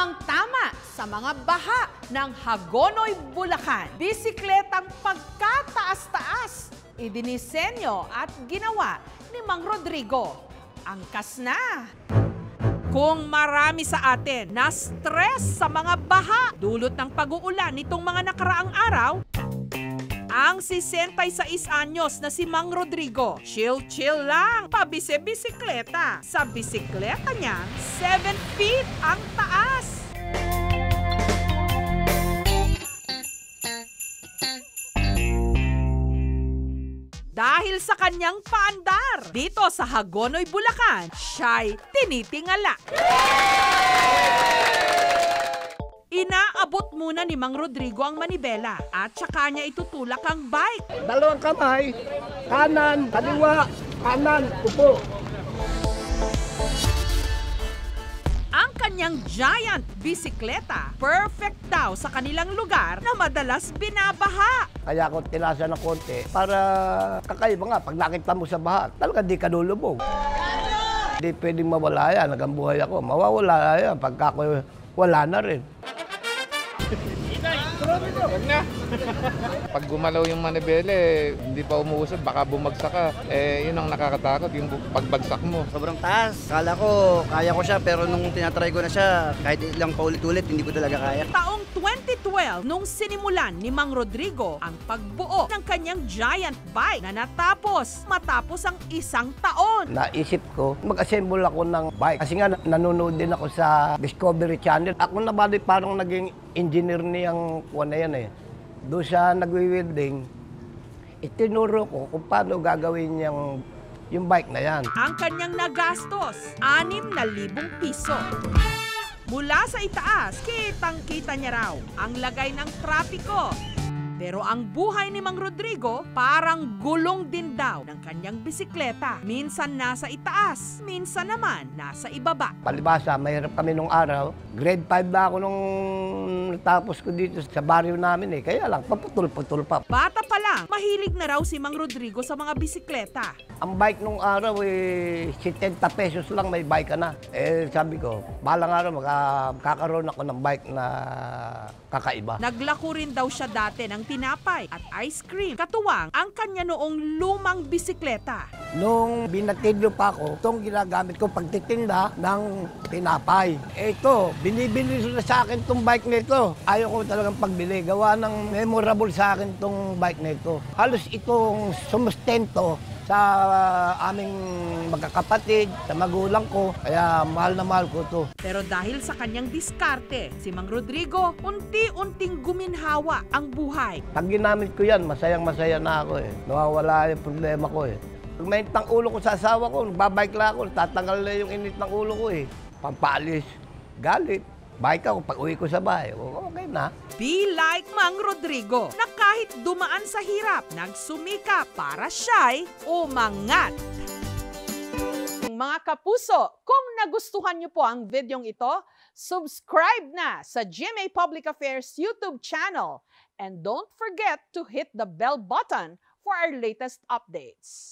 Tamang-tama sa mga baha ng Hagonoy, Bulacan. Bisikletang pagkataas-taas, idinisenyo at ginawa ni Mang Rodrigo. Angkas na! Kung marami sa atin na stress sa mga baha dulot ng pag-uulan nitong mga nakaraang araw, ang 66 anyos na si Mang Rodrigo, chill-chill lang, pabise-bisikleta. Sa bisikleta niya, 7 feet ang taas. Dahil sa kanyang paandar dito sa Hagonoy, Bulacan, siya'y tinitingala. Inaabot muna ni Mang Rodrigo ang manibela at saka niya itutulak ang bike. Dalawang kamay, kanan, kaliwa, kanan, upo. Ang kanyang giant bisikleta, perfect daw sa kanilang lugar na madalas binabaha. Kaya ako tinasa ng konti para kakaiba nga. Pag nakita mo sa baha, talaga di ka lulubog. Hindi pwedeng mawala yan. Hanggang buhay ako. Mawawala yan pagka ako wala na rin. Wag na. Pag gumalaw yung manibela, hindi pa umuusad, baka bumagsak ka. Yun ang nakakatakot, yung pagbagsak mo. Sobrang taas. Kala ko, kaya ko siya, pero nung tinatry ko na siya, kahit ilang paulit-ulit, hindi ko talaga kaya. Taong 2012, nung sinimulan ni Mang Rodrigo ang pagbuo ng kanyang giant bike na natapos matapos ang 1 taon. Naisip ko, mag-assemble ako ng bike. Kasi nga, nanonood din ako sa Discovery Channel. Ako na bali parang naging engineer niyang kuwan na yan eh. Doon siya nagwi-welding, itinuro ko kung paano gagawin yung bike na yan. Ang kanyang nagastos, 6,000 piso. Mula sa itaas, kitang-kita niya raw ang lagay ng trapiko. Pero ang buhay ni Mang Rodrigo parang gulong din daw ng kanyang bisikleta. Minsan nasa itaas, minsan naman nasa ibaba. Palibasa, mahirap kami nung araw. Grade 5 na ako nung natapos ko dito sa baryo namin eh. Kaya lang, paputol-putol pa. Bata pa lang, mahilig na raw si Mang Rodrigo sa mga bisikleta. Ang bike nung araw eh, 70 pesos lang may bike ka na. Sabi ko, balang araw magkakaroon ako ng bike na kakaiba. Naglako rin daw siya dati ng tinapay at ice cream. Katuwang ang kanya noong lumang bisikleta. Nung binatilyo pa ako, itong ginagamit ko pagtitinda ng tinapay. Ito, binibili sila sa akin itong bike nito. Ayaw ko talagang pagbili. Gawa ng memorable sa akin itong bike nito. Halos itong sumustento sa aming magkakapatid, sa magulang ko. Kaya mahal na mahal ko ito. Pero dahil sa kanyang diskarte, si Mang Rodrigo unti-unting guminhawa ang buhay. Pag ginamit ko yan, masayang-masaya na ako eh. Nawawala yung problema ko eh. Pag may init ng ulo ko sa asawa ko, nagbabike lang ako, tatanggal na yung init ng ulo ko eh. Pampalis, galit. Bike ako, pag uwi ko sa bahay, okay na. Be like Mang Rodrigo na kahit dumaan sa hirap, nagsumika para siya'y umangat. Mga kapuso, kung nagustuhan niyo po ang videong ito, subscribe na sa GMA Public Affairs YouTube channel and don't forget to hit the bell button for our latest updates.